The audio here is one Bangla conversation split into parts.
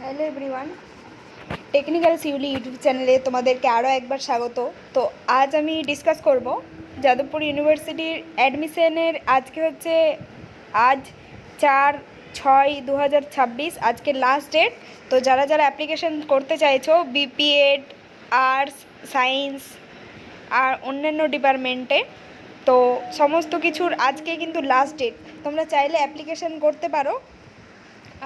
হ্যালো এভরিওয়ান, টেকনিক্যাল শিউলি ইউটিউব চ্যানেলে তোমাদেরকে আরও একবার স্বাগত। তো আজ আমি ডিসকাস করব যাদবপুর ইউনিভার্সিটির অ্যাডমিশনের। আজকে হচ্ছে আজ 4/6/2026 আজকে লাস্ট ডেট। তো যারা যারা অ্যাপ্লিকেশন করতে চাইছো বিপিএড, আর্টস, সায়েন্স আর অন্যান্য ডিপার্টমেন্টে, তো সমস্ত কিছুর আজকে কিন্তু লাস্ট ডেট। তোমরা চাইলে অ্যাপ্লিকেশন করতে পারো।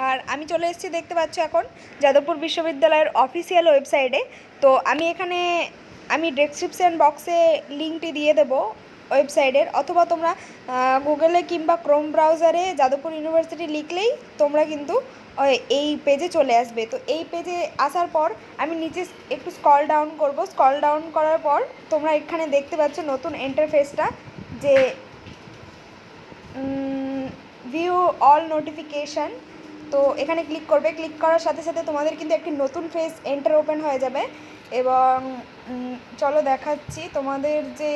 আর আমি চলে এসেছি, দেখতে পাচ্ছ এখন যাদবপুর বিশ্ববিদ্যালয়ের অফিসিয়াল ওয়েবসাইটে। তো আমি ডেসক্রিপশান বক্সে লিঙ্কটি দিয়ে দেবো ওয়েবসাইটের, অথবা তোমরা গুগলে কিংবা ক্রোম ব্রাউজারে যাদবপুর ইউনিভার্সিটি লিখলেই তোমরা কিন্তু এই পেজে চলে আসবে। তো এই পেজে আসার পর আমি নিচে একটু স্ক্রল ডাউন করব। স্ক্রল ডাউন করার পর তোমরা এখানে দেখতে পাচ্ছ নতুন ইন্টারফেসটা, যে ভিউ অল নোটিফিকেশান। তো এখানে ক্লিক করবে। ক্লিক করার সাথে সাথে তোমাদের কিন্তু একটি নতুন পেজ ওপেন হয়ে যাবে। এবং চলো দেখাচ্ছি তোমাদের যে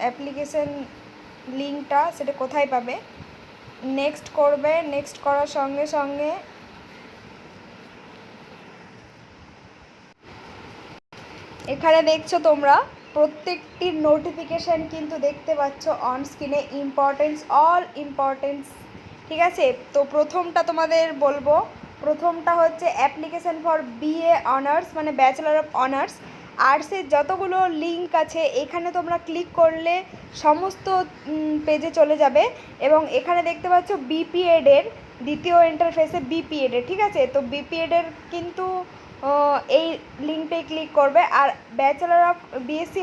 অ্যাপ্লিকেশন লিঙ্কটা সেটা কোথায় পাবে। নেক্সট করবে। নেক্সট করার সঙ্গে সঙ্গে এখানে দেখছো তোমরা প্রত্যেকটির নোটিফিকেশান কিন্তু দেখতে পাচ্ছ অন স্ক্রিনে। অল ইম্পর্টেন্স, ঠিক আছে। তো প্রথমটা তোমাদের বলবো, প্রথমটা হচ্ছে অ্যাপ্লিকেশান ফর বিএ অনার্স, মানে ব্যাচেলার অফ অনার্স। আর্টসের যতগুলো লিঙ্ক আছে এখানে তোমরা ক্লিক করলে সমস্ত পেজে চলে যাবে। এবং এখানে দেখতে পাচ্ছ বিপিএডের দ্বিতীয় ইন্টারফেসে বিপিএডের, ঠিক আছে। তো বিপিএডের কিন্তু এই লিঙ্কটাই ক্লিক করবে। আর ব্যাচেলার অফ বিএসসি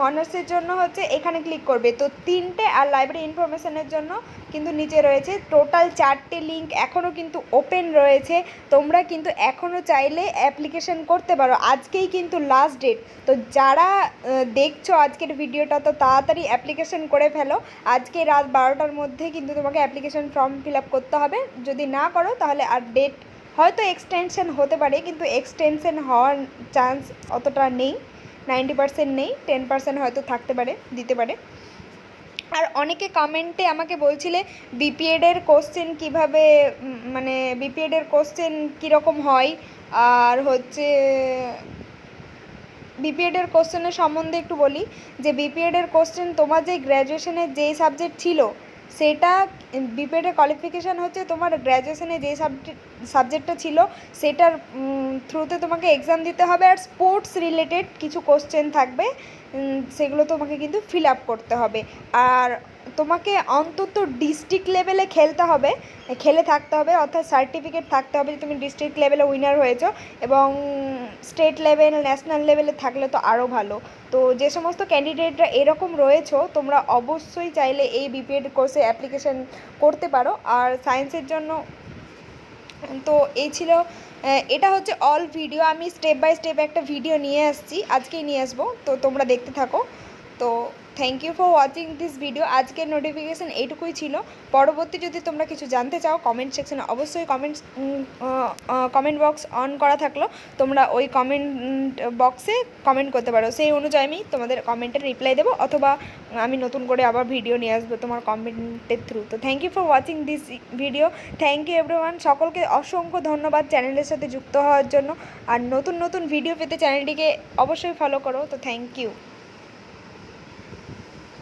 অনার্সের জন্য হচ্ছে এখানে ক্লিক করবে। তো তিনটে, আর লাইব্রেরি ইনফরমেশনের জন্য কিন্তু নিচে রয়েছে। টোটাল 4টে লিঙ্ক এখনও কিন্তু ওপেন রয়েছে। তোমরা কিন্তু এখনও চাইলে অ্যাপ্লিকেশন করতে পারো। আজকেই কিন্তু লাস্ট ডেট। তো যারা দেখছো আজকের ভিডিওটা, তো তাড়াতাড়ি অ্যাপ্লিকেশন করে ফেলো। আজকে রাত 12টার মধ্যে কিন্তু তোমাকে অ্যাপ্লিকেশন ফর্ম ফিল আপ করতে হবে। যদি না করো তাহলে আর ডেট হয়তো এক্সটেনশন হতে পারে, কিন্তু এক্সটেনশন হওয়ার চান্স অতটা নেই, 90% নেই, 10% হয়তো থাকতে পারে, দিতে পারে। আর অনেকে কমেন্টে আমাকে বলছিলে বিপিএডের কোশ্চেন কীভাবে, মানে বিপিএডের কোশ্চেন কীরকম হয়, আর হচ্ছে বিপিএডের কোশ্চেনের সম্বন্ধে একটু বলি। যে বিপিএডের কোশ্চেন তোমার যে গ্র্যাজুয়েশনের যেই সাবজেক্ট ছিল সেটা, বিপিএডের কোয়ালিফিকেশান হচ্ছে তোমার গ্র্যাজুয়েশনে যেই সাবজেক্টটা ছিল সেটার থ্রুতে তোমাকে এক্সাম দিতে হবে। আর স্পোর্টস রিলেটেড কিছু কোশ্চেন থাকবে, সেগুলো তোমাকে কিন্তু ফিল আপ করতে হবে। আর তোমাকে অন্তত ডিস্ট্রিক্ট লেভেলে খেলে থাকতে হবে, অর্থাৎ সার্টিফিকেট থাকতে হবে যে তুমি ডিস্ট্রিক্ট লেভেলে উইনার হয়েছো। এবং স্টেট লেভেল, ন্যাশনাল লেভেলে থাকলে তো আরও ভালো। তো যে সমস্ত ক্যান্ডিডেটরা এরকম রয়েছো, তোমরা অবশ্যই চাইলে এই বিপিএড কোর্সে অ্যাপ্লিকেশন করতে পারো। আর সায়েন্সের জন্য তো এই ছিল, এটা হচ্ছে অল ভিডিও। আমি স্টেপ বাই স্টেপ একটা ভিডিও নিয়ে আসছি, আজকেই নিয়ে আসবো। তো তোমরা দেখতে থাকো। তো thank you for watching this video. আজকের নোটিফিকেশান এইটুকুই ছিল। পরবর্তী যদি তোমরা কিছু জানতে চাও, কমেন্ট সেকশানে অবশ্যই কমেন্ট বক্স অন করা থাকলো, তোমরা ওই কমেন্ট বক্সে কমেন্ট করতে পারো। সেই অনুযায়ী আমি তোমাদের কমেন্টের রিপ্লাই দেবো, অথবা আমি নতুন করে আবার ভিডিও নিয়ে আসবো তোমার কমেন্টের থ্রু। তো thank you for watching this video. Thank you everyone. সকলকে অসংখ্য ধন্যবাদ চ্যানেলের সাথে যুক্ত হওয়ার জন্য। আর নতুন নতুন ভিডিও পেতে চ্যানেলটিকে অবশ্যই ফলো করো। তো থ্যাংক ইউ।